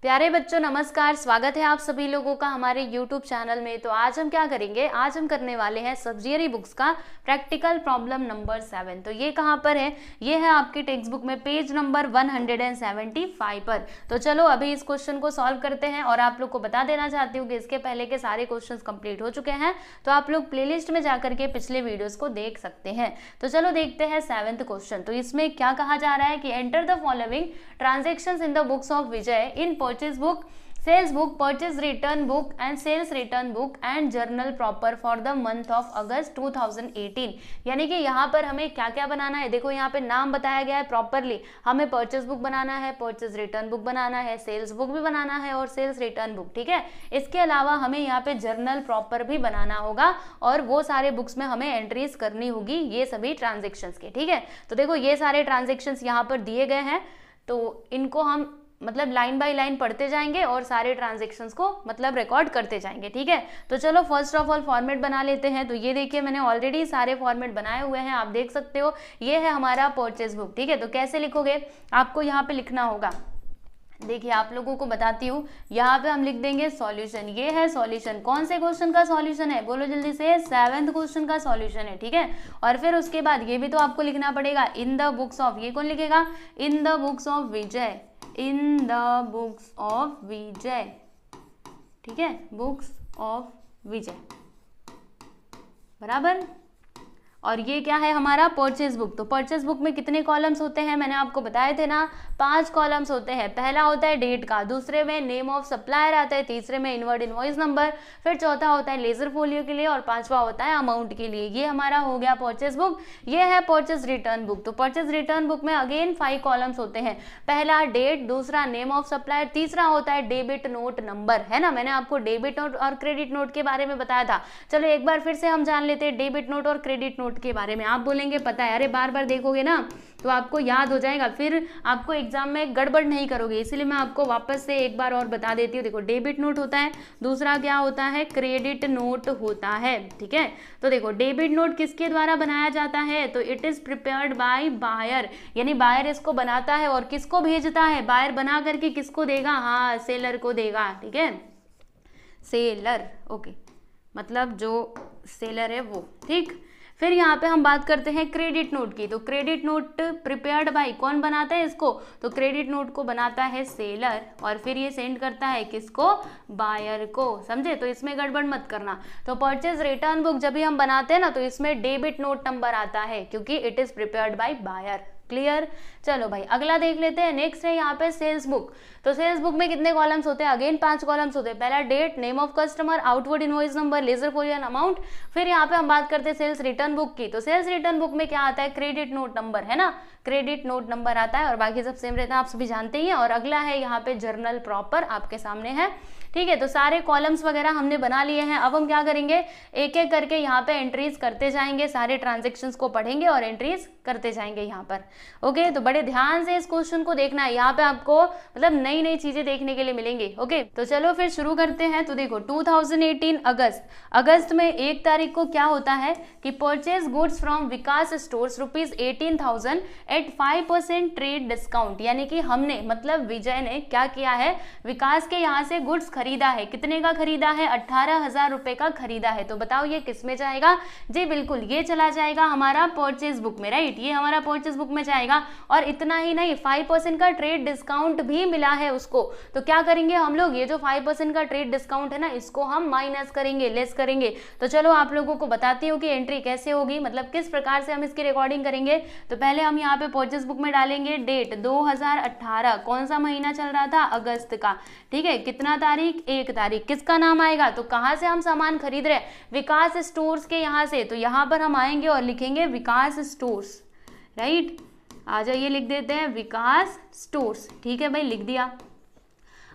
प्यारे बच्चों नमस्कार, स्वागत है आप सभी लोगों का हमारे YouTube चैनल में। तो आज हम क्या करेंगे, आज हम करने वाले हैं सब्सिडियरी बुक्स का प्रैक्टिकल प्रॉब्लम नंबर 7। तो ये कहाँ पर है, ये है आपकी टेक्स्ट बुक में पेज नंबर 175 पर। तो चलो अभी इस क्वेश्चन को सॉल्व करते हैं। और आप लोग को बता देना चाहती हूँ कि इसके पहले के सारे क्वेश्चन कंप्लीट हो चुके हैं, तो आप लोग प्लेलिस्ट में जाकर के पिछले वीडियोज को देख सकते हैं। तो चलो देखते हैं 7th क्वेश्चन। तो इसमें क्या कहा जा रहा है कि enter the following transactions in the books of Vijay in purchase book, sales book, purchase return book and sales return book and journal proper for the month of August 2018। यानी कि यहाँ पर हमें क्या क्या बनाना है, देखो यहाँ पे नाम बताया गया है प्रॉपरली। हमें परचेज बुक बनाना है, परचेज रिटर्न बुक बनाना है, सेल्स बुक भी बनाना है और सेल्स रिटर्न बुक, ठीक है। इसके अलावा हमें यहाँ पे जर्नल प्रॉपर भी बनाना होगा और वो सारे बुक्स में हमें एंट्रीज करनी होगी, ये सभी ट्रांजेक्शन्स के, ठीक है। तो देखो ये सारे ट्रांजेक्शन्स यहाँ पर दिए गए हैं, तो इनको हम मतलब लाइन बाय लाइन पढ़ते जाएंगे और सारे ट्रांजेक्शन्स को मतलब रिकॉर्ड करते जाएंगे, ठीक है। तो चलो फर्स्ट ऑफ ऑल फॉर्मेट बना लेते हैं। तो ये देखिए मैंने ऑलरेडी सारे फॉर्मेट बनाए हुए हैं, आप देख सकते हो। ये है हमारा परचेज बुक, ठीक है। तो कैसे लिखोगे, आपको यहाँ पे लिखना होगा, देखिए आप लोगों को बताती हूँ। यहाँ पे हम लिख देंगे सॉल्यूशन, ये है सॉल्यूशन। कौन से क्वेश्चन का सॉल्यूशन है, बोलो जल्दी से, 7th क्वेश्चन का सॉल्यूशन है, ठीक है। और फिर उसके बाद ये भी तो आपको लिखना पड़ेगा, इन द बुक्स ऑफ, ये कौन लिखेगा, in the books of Vijay, in the books of Vijay, ठीक है, बुक्स ऑफ विजय, बराबर। और ये क्या है हमारा परचेज बुक। तो परचेज बुक में कितने कॉलम्स होते हैं, मैंने आपको बताए थे ना, 5 कॉलम्स होते हैं। पहला होता है डेट का, दूसरे में नेम ऑफ सप्लायर आता है, तीसरे में इनवर्ड इनवॉइस नंबर, फिर चौथा होता है लेजर फोलियो के लिए और 5वां होता है अमाउंट के लिए। ये हमारा हो गया परचेज बुक। ये है परचेज रिटर्न बुक। तो परचेज रिटर्न बुक में अगेन 5 कॉलम्स होते हैं। पहला डेट, दूसरा नेम ऑफ सप्लायर, तीसरा होता है डेबिट नोट नंबर, है ना। मैंने आपको डेबिट नोट और क्रेडिट नोट के बारे में बताया था। चलो एक बार फिर से हम जान लेते हैं डेबिट नोट और क्रेडिट नोट के बारे में। आप बोलेंगे पता है, अरे बार बार देखोगे ना तो आपको याद हो जाएगा, फिर आपको एग्जाम में गड़बड़ नहीं करोगे, इसीलिए मैं आपको वापस से एक बार और बता देती हूँ। देखो डेबिट नोट होता है, दूसरा क्या होता है, क्रेडिट नोट होता है, ठीक है। तो देखो डेबिट नोट किसके द्वारा बनाया जाता है, तो it is prepared by buyer, यानी बायर इसको बनाता है और किसको भेजता है, बायर बना करके किसको देगा, हाँ सेलर को देगा, ठीक है, सेलर, ओके, मतलब जो सेलर है वो, ठीक। फिर यहाँ पे हम बात करते हैं क्रेडिट नोट की। तो क्रेडिट नोट प्रिपेयर्ड बाय, कौन बनाता है इसको, तो क्रेडिट नोट को बनाता है सेलर और फिर ये सेंड करता है किसको, बायर को, समझे। तो इसमें गड़बड़ मत करना। तो परचेज रिटर्न बुक जब भी हम बनाते हैं ना, तो इसमें डेबिट नोट नंबर आता है क्योंकि it is prepared by buyer, clear. चलो भाई अगला देख लेते हैं। नेक्स्ट है यहाँ पे सेल्स बुक। तो सेल्स बुक में कितने कॉलम्स होते हैं, अगेन 5 कॉलम्स होते हैं। पहला date, name of customer, outward invoice number, ledger folio amount. फिर यहाँ पे हम बात करते हैं सेल्स रिटर्न बुक की। तो सेल्स रिटर्न बुक में क्या आता है, क्रेडिट नोट नंबर, है ना, क्रेडिट नोट नंबर आता है और बाकी सब सेम रहता है, आप सभी जानते ही हैं। और अगला है यहाँ पे जर्नल प्रॉपर, आपके सामने है, ठीक है। तो सारे कॉलम्स वगैरह हमने बना लिए हैं। अब हम क्या करेंगे, एक एक करके यहाँ पे एंट्रीज करते जाएंगे, सारे ट्रांजेक्शन्स को पढ़ेंगे और एंट्रीज करते जाएंगे यहाँ पर, ओके। तो बड़े ध्यान से इस क्वेश्चन को देखना है, यहाँ पे आपको मतलब नई नई चीजें देखने के लिए मिलेंगी, ओके। तो चलो फिर शुरू करते हैं। तो देखो 2018 अगस्त में 1 तारीख को क्या होता है कि purchase goods from Vikas stores ₹18,000 at 5% trade discount, यानी कि हमने मतलब विजय ने क्या किया है, विकास के यहाँ से गुड्स खरीदा है। कितने का खरीदा है, 18,000 रुपए का खरीदा है। तो बताओ ये किस में जाएगा, जी बिल्कुल ये चला जाएगा हमारा परचेज बुक में, राइट, ये हमारा परचेज बुक में जाएगा। और इतना ही नहीं, 5% का ट्रेड डिस्काउंट भी मिला है उसको। तो क्या करेंगे हम लोग, ये जो 5% का ट्रेड डिस्काउंट है ना, इसको हम माइनस करेंगे, लेस करेंगे। तो चलो आप लोगों को बताती हूँ कि एंट्री कैसे होगी, मतलब किस प्रकार से हम इसकी रिकॉर्डिंग करेंगे। तो पहले हम यहाँ पे परचेज बुक में डालेंगे डेट 2018, कौन सा महीना चल रहा था, अगस्त का, ठीक है। कितना तारीख, 1 तारीख, किसका नाम आएगा, तो कहाँ से हम सामान खरीद रहे हैं, विकास स्टोर्स के यहाँ से। तो यहाँ पर हम आएंगे और लिखेंगे विकास स्टोर्स, राइट, आ जाइए लिख देते हैं विकास स्टोर्स, ठीक है भाई, लिख दिया।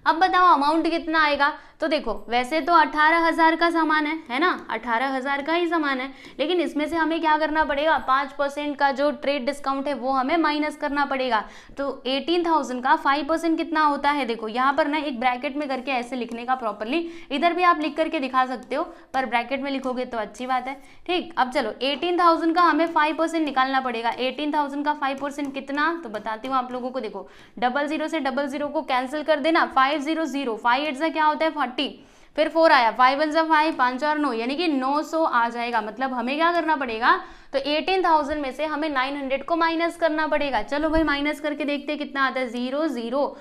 अब बताओ अमाउंट कितना आएगा, तो देखो वैसे तो 18,000 का सामान है ना, 18,000 का ही सामान है, लेकिन इसमें से हमें क्या करना पड़ेगा, 5% का जो ट्रेड डिस्काउंट है वो हमें माइनस करना पड़ेगा। तो 18,000 का 5% कितना होता है, देखो यहाँ पर ना एक ब्रैकेट में करके ऐसे लिखने का प्रॉपरली, इधर भी आप लिख करके दिखा सकते हो पर ब्रैकेट में लिखोगे तो अच्छी बात है, ठीक। अब चलो 18,000 का हमें 5% निकालना पड़ेगा। 18,000 का 5% कितना, तो बताती हूँ आप लोगों को, देखो 00 से 00 को कैंसिल कर देना, 5 500, 5 8 से क्या होता है 40, फिर 4 आया, 5 1 से 5, 5 और 9 यानी कि 900 आ जाएगा। मतलब हमें क्या करना पड़ेगा, तो 18,000 में से हमें 900 को माइनस करना पड़ेगा। चलो भाई माइनस करके देखते हैं कितना आता है, 0 0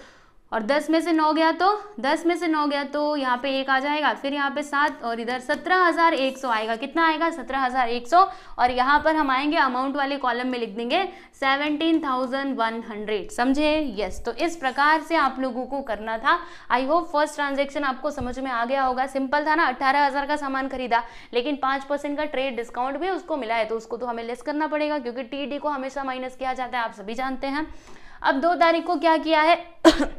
और 10 में से 9 गया तो 10 में से 9 गया तो यहाँ पे 1 आ जाएगा, फिर यहाँ पे 7 और इधर 17,100 आएगा। कितना आएगा 17,100 और यहाँ पर हम आएंगे अमाउंट वाले कॉलम में लिख देंगे 17,100। समझे? यस। तो इस प्रकार से आप लोगों को करना था। आई होप फर्स्ट ट्रांजेक्शन आपको समझ में आ गया होगा। सिंपल था ना, 18,000 का सामान खरीदा लेकिन 5% का ट्रेड डिस्काउंट भी उसको मिला है, तो उसको तो हमें लेस करना पड़ेगा क्योंकि टीडी को हमेशा माइनस किया जाता है, आप सभी जानते हैं। अब 2 तारीख को क्या किया है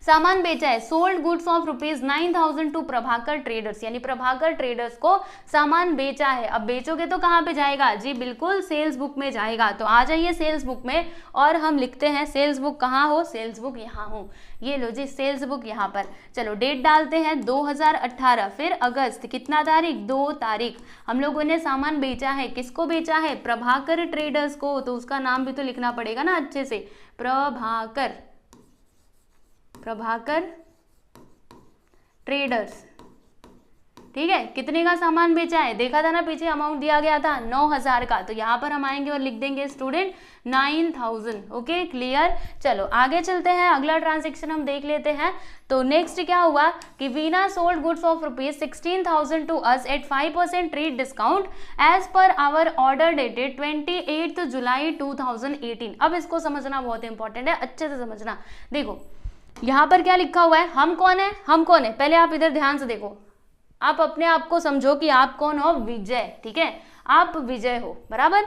सामान बेचा है, sold goods of ₹9,000 to Prabhakar traders, यानी प्रभाकर ट्रेडर्स को सामान बेचा है। अब बेचोगे तो कहाँ पे जाएगा जी, बिल्कुल सेल्स बुक में जाएगा। तो आ जाइए सेल्स बुक में और हम लिखते हैं सेल्स बुक कहाँ हो, सेल्स बुक यहाँ हो। ये लो जी सेल्स बुक यहाँ पर। चलो डेट डालते हैं 2018, फिर अगस्त, कितना तारीख 2 तारीख हम लोगों ने सामान बेचा है। किसको बेचा है, प्रभाकर ट्रेडर्स को। तो उसका नाम भी तो लिखना पड़ेगा ना अच्छे से, प्रभाकर ट्रेडर्स। ठीक है, कितने का सामान बेचा है, देखा था ना पीछे अमाउंट दिया गया था 9,000 का। तो यहाँ पर हम आएंगे और लिख देंगे स्टूडेंट 9,000। Okay clear. चलो आगे चलते हैं, अगला ट्रांजेक्शन हम देख लेते हैं। तो नेक्स्ट क्या हुआ कि Veena sold goods of ₹16,000 to us at 5% trade discount as per our order dated 28 July 2018। अब इसको समझना बहुत इंपॉर्टेंट है, अच्छे से समझना। देखो यहाँ पर क्या लिखा हुआ है, हम कौन है, हम कौन है, पहले आप इधर ध्यान से देखो, आप अपने आप को समझो कि आप कौन हो, विजय। ठीक है, आप विजय हो, बराबर।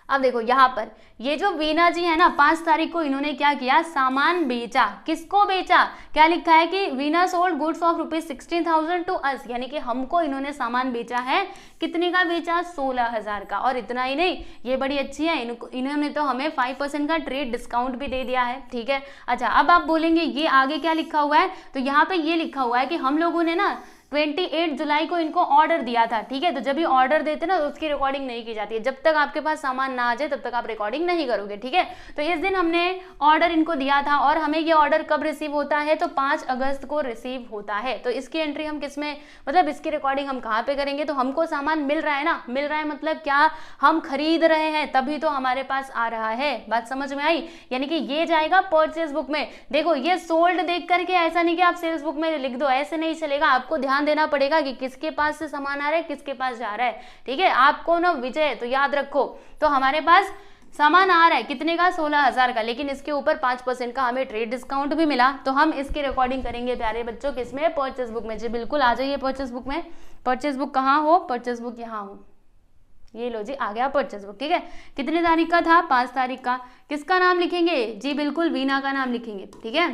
अब देखो यहाँ पर ये जो वीना जी है ना, 5 तारीख को इन्होंने क्या किया, सामान बेचा। किसको बेचा, क्या लिखा है कि Veena sold goods of ₹16,000 to us, यानी कि हमको इन्होंने सामान बेचा है। कितने का बेचा, 16,000 का। और इतना ही नहीं, ये बड़ी अच्छी है, इन्होंने तो हमें 5% का ट्रेड डिस्काउंट भी दे दिया है। ठीक है, अच्छा अब आप बोलेंगे ये आगे क्या लिखा हुआ है, तो यहाँ पे ये लिखा हुआ है कि हम लोगों ने ना 28 जुलाई को इनको ऑर्डर दिया था। ठीक है, तो जब ये ऑर्डर देते ना तो उसकी रिकॉर्डिंग नहीं की जाती है। जब तक आपके पास सामान ना आ जाए तब तक आप रिकॉर्डिंग नहीं करोगे। ठीक है, तो इस दिन हमने ऑर्डर इनको दिया था और हमें ये ऑर्डर कब रिसीव होता है, तो 5 अगस्त को रिसीव होता है। तो इसकी एंट्री हम किस में, मतलब इसकी रिकॉर्डिंग हम कहाँ पे करेंगे, तो हमको सामान मिल रहा है ना, मिल रहा है मतलब क्या, हम खरीद रहे हैं तभी तो हमारे पास आ रहा है। बात समझ में आई, यानी कि ये जाएगा परचेज बुक में। देखो ये सोल्ड देख करके ऐसा नहीं कि आप सेल्स बुक में लिख दो, ऐसे नहीं चलेगा, आपको ध्यान देना पड़ेगा कि किसके पास से सामान आ रहा है, किसके पास जा रहा है। ठीक है, आपको ना विजय, तो याद रखो, तो हमारे पास सामान आ रहा है कितने का, 16,000 का, लेकिन इसके ऊपर 5% का हमें ट्रेड डिस्काउंट भी मिला। तो हम इसकी रिकॉर्डिंग करेंगे प्यारे बच्चों, किसमें, परचेज बुक में। जी बिल्कुल, आ जाइए परचेज बुक में। परचेज बुक कहाँ हो, परचेज बुक यहाँ हो। ये लो जी आ गया परचेज बुक। ठीक है, कितने तारीख का था, 5 तारीख का। किसका नाम लिखेंगे, जी बिल्कुल वीना का नाम लिखेंगे। ठीक है,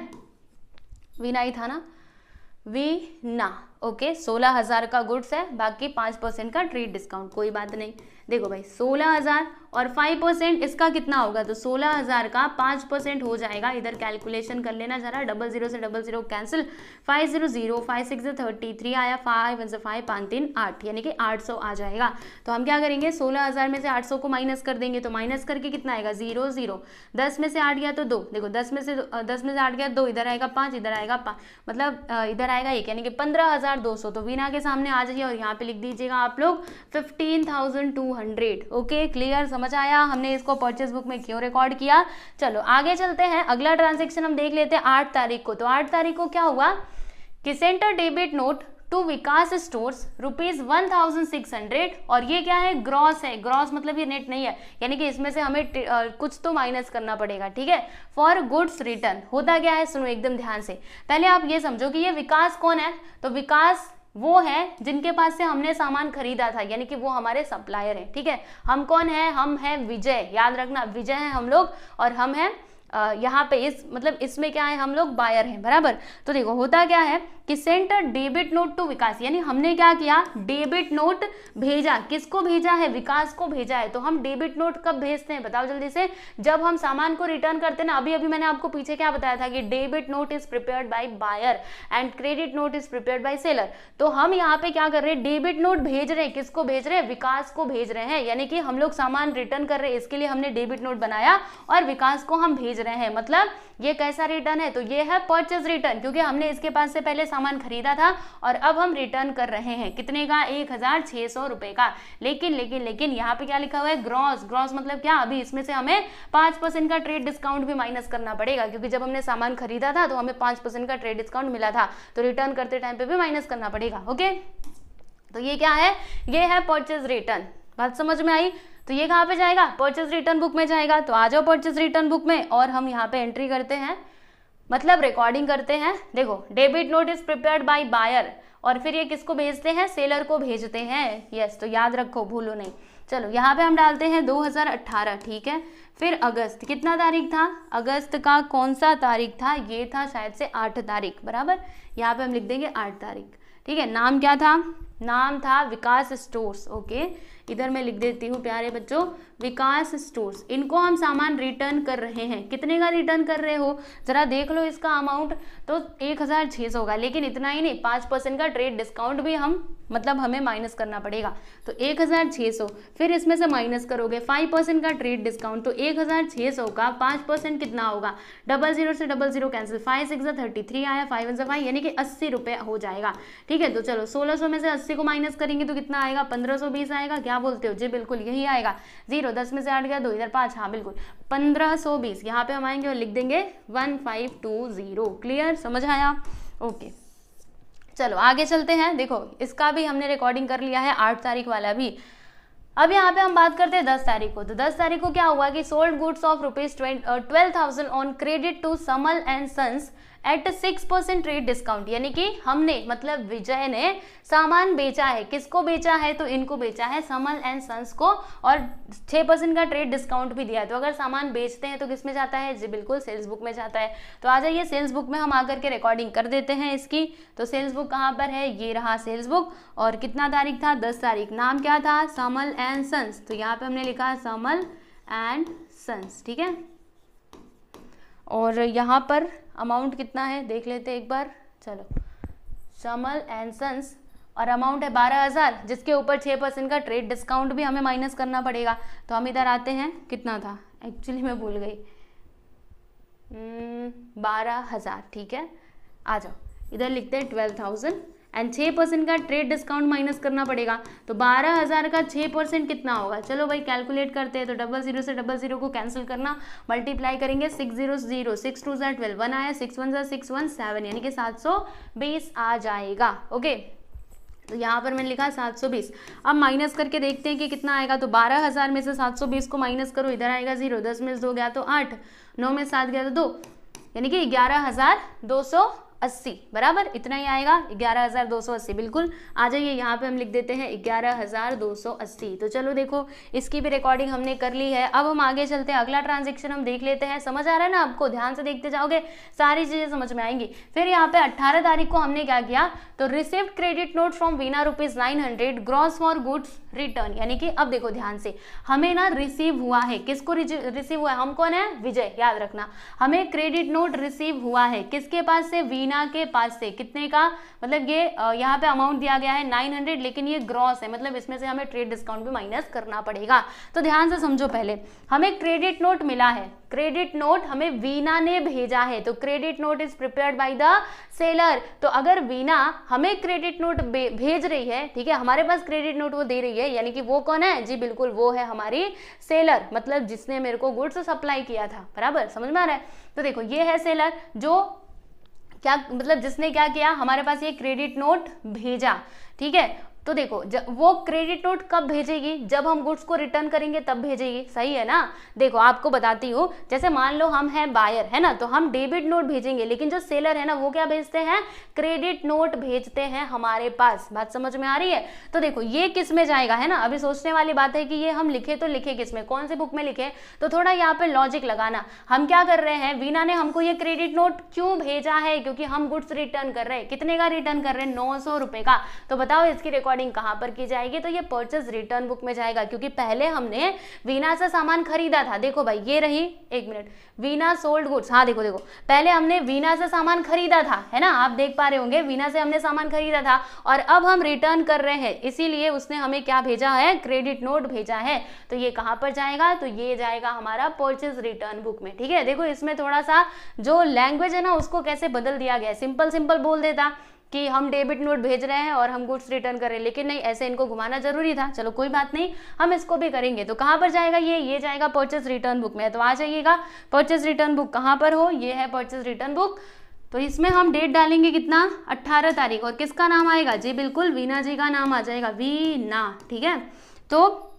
वीना ही था ना, वीना। ओके, 16,000 का गुड्स है, बाकी 5% का ट्रेड डिस्काउंट, कोई बात नहीं। देखो भाई 16,000 और 5% इसका कितना होगा, तो 16,000 का 5% हो जाएगा। इधर कैलकुलेशन कर लेना जरा, 00 से 00 कैंसिल, 500, 5 6 से 33 आया, 5 1 से 5, 5 3 8, यानी कि 800 आ जाएगा। तो हम क्या करेंगे, 16,000 में से 800 को माइनस कर देंगे। तो माइनस करके कितना आएगा, 0 0, 10 में से 8 गया तो 2, देखो 10 में से 8 गया 2, इधर आएगा 5, इधर आएगा 5, मतलब इधर आएगा 1, यानी कि 15,200। तो वीना के सामने आ जाइए और यहाँ पे लिख दीजिएगा आप लोग 15,200। ओके क्लियर, समझ आया हमने इसको परचेज बुक में क्यों रिकॉर्ड किया। चलो आगे चलते हैं, अगला ट्रांजेक्शन हम देख लेते हैं 8 तारीख को। तो 8 तारीख को क्या हुआ कि sent a debit note to Vikas stores ₹1,600, और ये क्या है, ग्रॉस है। ग्रॉस मतलब ये नेट नहीं है, यानी कि इसमें से हमें कुछ तो माइनस करना पड़ेगा। ठीक है, फॉर गुड्स रिटर्न। होता क्या है, सुनो एकदम ध्यान से, पहले आप ये समझो कि ये विकास कौन है, तो विकास वो है जिनके पास से हमने सामान खरीदा था, यानी कि वो हमारे सप्लायर है। ठीक है, हम कौन है, हम है विजय, याद रखना विजय है हम लोग, और हम है यहाँ पे इस मतलब इसमें क्या है, हम लोग बायर हैं, बराबर। तो देखो होता क्या है कि सेंट डेबिट नोट टू विकास, यानी हमने क्या किया, डेबिट नोट भेजा। किसको भेजा है, विकास को भेजा है। तो हम डेबिट नोट कब भेजते हैं, बताओ जल्दी से, जब हम सामान को रिटर्न करते हैं ना। अभी अभी मैंने आपको पीछे क्या बताया था कि debit note is prepared by buyer and credit note is prepared by seller. तो हम यहाँ पे क्या कर रहे हैं, डेबिट नोट भेज रहे हैं। किसको भेज रहे हैं, विकास को भेज रहे हैं, यानी कि हम लोग सामान रिटर्न कर रहे हैं, इसके लिए हमने डेबिट नोट बनाया और विकास को हम भेज भेज रहे हैं, मतलब ये कैसा रिटर्न है, तो ये है परचेज रिटर्न, क्योंकि हमने इसके पास से पहले सामान खरीदा था और अब हम रिटर्न कर रहे हैं। कितने का? 1600 रुपए का। लेकिन लेकिन लेकिन यहाँ पे क्या लिखा हुआ है? ग्रॉस। ग्रॉस मतलब क्या? अभी इसमें से हमें 5% का ट्रेड डिस्काउंट भी माइनस करना पड़ेगा, क्योंकि जब हमने सामान खरीदा था तो हमें 5% का ट्रेड डिस्काउंट मिला था, तो रिटर्न करते टाइम पे भी माइनस करना पड़ेगा। ओके, तो ये क्या है? ये है परचेज रिटर्न। बात समझ में आई? तो ये कहाँ पे जाएगा? परचेज रिटर्न बुक में जाएगा। तो आ जाओ परचेज रिटर्न बुक में और हम यहाँ पे एंट्री करते हैं, मतलब रिकॉर्डिंग करते हैं। देखो, debit note is prepared by buyer, और फिर ये किसको भेजते हैं? सेलर को भेजते हैं। यस, तो याद रखो, भूलो नहीं। चलो यहाँ पे हम डालते हैं 2018, ठीक है। फिर अगस्त, कितना तारीख था? अगस्त का कौन सा तारीख था? ये था शायद से 8 तारीख, बराबर। यहाँ पे हम लिख देंगे 8 तारीख, ठीक है। नाम क्या था? नाम था विकास स्टोर्स। ओके, इधर मैं लिख देती हूँ प्यारे बच्चों, विकास स्टोर्स। इनको हम सामान रिटर्न कर रहे हैं। कितने का रिटर्न कर रहे हो? जरा देख लो इसका अमाउंट, तो 1600 होगा। लेकिन इतना ही नहीं, 5% का ट्रेड डिस्काउंट भी हमें माइनस करना पड़ेगा। तो 1600, फिर इसमें से माइनस करोगे 5% का ट्रेड डिस्काउंट, तो 1600 का 5% कितना होगा? 00 से 00 कैंसिल, 5 6 33 आया, 5 1 5, यानी कि 80 रुपये हो जाएगा, ठीक है। तो चलो 1600 में से 80 को माइनस करेंगे तो कितना आएगा? 1520 आएगा। क्या बोलते हो जी? बिल्कुल यही आएगा। 0, 10 में से 8 गया, 2 इधर 5, हाँ बिल्कुल 1520। यहाँ पे हम आएंगे और लिख देंगे 1520। क्लियर? समझ आया? ओके, चलो आगे चलते हैं। देखो, इसका भी हमने रिकॉर्डिंग कर लिया है, 8 तारीख वाला भी। अब यहाँ पे हम बात करते हैं 10 तारीख को। तो 10 तारीख को क्या हुआ कि sold goods of ₹12,000 on credit to Samal and Sons at 6% trade discount, यानी कि हमने, मतलब विजय ने सामान बेचा है। किसको बेचा है? तो इनको बेचा है, समल एंड सन्स को, और 6% का ट्रेड डिस्काउंट भी दिया है। तो अगर सामान बेचते हैं तो किस में जाता है? जी बिल्कुल, सेल्स बुक में जाता है। तो आ जाइए, सेल्स बुक में हम आकर के रिकॉर्डिंग कर देते हैं इसकी। तो सेल्स बुक कहाँ पर है? ये रहा सेल्स बुक। और कितना तारीख था? 10 तारीख। नाम क्या था? समल एंड सन्स। तो यहाँ पे हमने लिखा समल एंड सन्स, ठीक है। और यहाँ पर अमाउंट कितना है देख लेते एक बार। चलो, समल एंड सन्स, और अमाउंट है 12,000, जिसके ऊपर 6% का ट्रेड डिस्काउंट भी हमें माइनस करना पड़ेगा। तो हम इधर आते हैं, कितना था? एक्चुअली मैं भूल गई, 12,000, ठीक है। आ जाओ, इधर लिखते हैं 12,000 एंड 6% का ट्रेड डिस्काउंट माइनस करना पड़ेगा। तो 12,000 का 6% कितना होगा? चलो भाई कैलकुलेट करते हैं। तो 00 से 00 को कैंसिल करना, मल्टीप्लाई करेंगे 6 0 0, 6 2 12, 1 आया, 6 1 6 1 7, यानी कि 720 आ जाएगा। ओके, तो यहाँ पर मैंने लिखा 720। अब माइनस करके देखते हैं कि कितना आएगा। तो 12,000 में से 720 को माइनस करो, इधर आएगा 0, 10 में से 2 गया तो 8, 9 में 7 गया तो 2, यानी कि 11,280, बराबर इतना ही आएगा, 11,280। बिल्कुल, आ जाइए यहाँ पे हम लिख देते हैं 11,280। तो चलो देखो, इसकी भी रिकॉर्डिंग हमने कर ली है। अब हम आगे चलते हैं, अगला ट्रांजेक्शन हम देख लेते हैं। समझ आ रहा है ना आपको? ध्यान से देखते जाओगे सारी चीजें समझ में आएंगी। फिर यहाँ पे 18 तारीख को हमने क्या किया? तो received credit note from Veena ₹900 gross for goods return, यानी कि अब देखो ध्यान से, हमें ना रिसीव हुआ है। किसको रिसीव हुआ है? हम कौन है? विजय, याद रखना। हमें क्रेडिट नोट रिसीव हुआ है किसके पास से? वीना के पास से। कितने का? मतलब ये यहाँ पे अमाउंट दिया गया है 900, लेकिन ये ग्रॉस है, मतलब इसमें से हमें ट्रेड डिस्काउंट भी माइनस करना पड़ेगा। तो ध्यान से समझो, पहले हमें क्रेडिट नोट मिला है, क्रेडिट नोट हमें वीना ने भेजा है। तो credit note is prepared by the seller. तो अगर वीना हमें क्रेडिट नोट भेज रही है, ठीक है, हमारे पास क्रेडिट नोट वो दे रही है, यानी कि वो कौन है? जी बिल्कुल, वो है हमारी सेलर, मतलब जिसने मेरे को गुड्स सप्लाई किया था। बराबर, समझ में आ रहा है? तो देखो, ये है सेलर, जो क्या, मतलब जिसने क्या किया, हमारे पास ये क्रेडिट नोट भेजा, ठीक है। तो देखो, जब वो क्रेडिट नोट कब भेजेगी? जब हम गुड्स को रिटर्न करेंगे तब भेजेगी, सही है ना? देखो आपको बताती हूँ, जैसे मान लो हम हैं बायर, है ना, तो हम डेबिट नोट भेजेंगे, लेकिन जो सेलर है ना, वो क्या भेजते हैं? क्रेडिट नोट भेजते हैं हमारे पास। बात समझ में आ रही है? तो देखो, ये किस में जाएगा, है ना? अभी सोचने वाली बात है कि ये हम लिखे तो लिखे किस में, कौन सी बुक में लिखे? तो थोड़ा यहाँ पे लॉजिक लगाना। हम क्या कर रहे हैं? वीना ने हमको ये क्रेडिट नोट क्यों भेजा है? क्योंकि हम गुड्स रिटर्न कर रहे हैं। कितने का रिटर्न कर रहे हैं? 900 रुपए का। तो बताओ, इसकी रिकॉर्डिंग रिकॉर्डिंग कहाँ पर की जाएगी, तो ये परचेज रिटर्न बुक में जाएगा, क्योंकि पहले हमने वीना से सामान खरीदा था। देखो भाई ये रही, एक मिनट, वीना सोल्ड गुड्स, हाँ देखो देखो, पहले हमने वीना से सामान खरीदा था, है ना, आप देख पा रहे होंगे, वीना से हमने सामान खरीदा था और अब हम रिटर्न कर रहे हैं, इसीलिए उसने हमें क्या भेजा है, क्रेडिट नोट भेजा है। तो ये कहाँ पर जाएगा, तो ये जाएगा हमारा परचेज रिटर्न बुक में। ठीक है, देखो इसमें थोड़ा सा जो लैंग्वेज है ना उसको कैसे बदल दिया गया है। सिंपल सिंपल बोल देता कि हम डेबिट नोट भेज रहे हैं और हम गुड्स रिटर्न कर रहे हैं, लेकिन नहीं, ऐसे इनको घुमाना जरूरी था। चलो कोई बात नहीं, हम इसको भी करेंगे। तो कहाँ पर जाएगा ये जाएगा परचेज रिटर्न बुक में। तो आ जाइएगा, परचेज रिटर्न बुक कहाँ पर हो, ये है परचेज रिटर्न बुक। तो इसमें हम डेट डालेंगे कितना, 18 तारीख, और किसका नाम आएगा जी, बिल्कुल वीना जी का नाम आ जाएगा, वीना। ठीक है, तो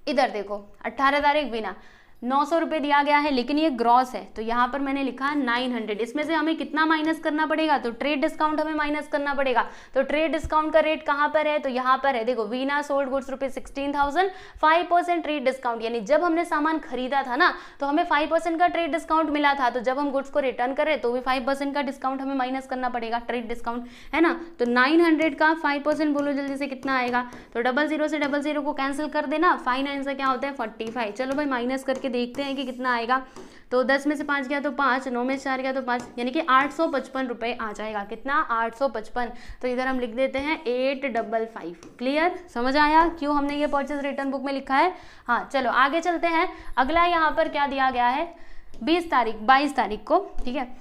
इधर देखो 18 तारीख वीना, 900 रुपये दिया गया है, लेकिन ये ग्रॉस है, तो यहाँ पर मैंने लिखा 900। इसमें से हमें कितना माइनस करना पड़ेगा, तो ट्रेड डिस्काउंट हमें माइनस करना पड़ेगा। तो ट्रेड डिस्काउंट का रेट कहाँ पर है, तो यहाँ पर है, देखो वीना सोल्ड गुड्स रुपये 16,000, 5% ट्रेड डिस्काउंट, यानी जब हमने सामान खरीदा था ना तो हमें 5% का ट्रेड डिस्काउंट मिला था, तो जब हम गुड्स को रिटर्न कर रहे तो भी 5% का डिस्काउंट हमें माइनस करना पड़ेगा, ट्रेड डिस्काउंट, है ना। तो 900 का 5% बोलो जल्दी से कितना आएगा, तो 00 से 00 को कैंसिल कर देना, 5 9 से क्या होता है 45। चलो भाई माइनस करके देखते हैं कि कितना आएगा। तो 10 में से 5 गया तो 5, 9 में से 4 गया तो 5, यानी कि 855 रुपये आ जाएगा। कितना, 855। तो इधर हम लिख देते हैं 855। क्लियर, समझ आया क्यों हमने ये परचेज रिटर्न बुक में लिखा है। हाँ चलो आगे चलते हैं। अगला यहाँ पर क्या दिया गया है, 22 तारीख को, ठीक है,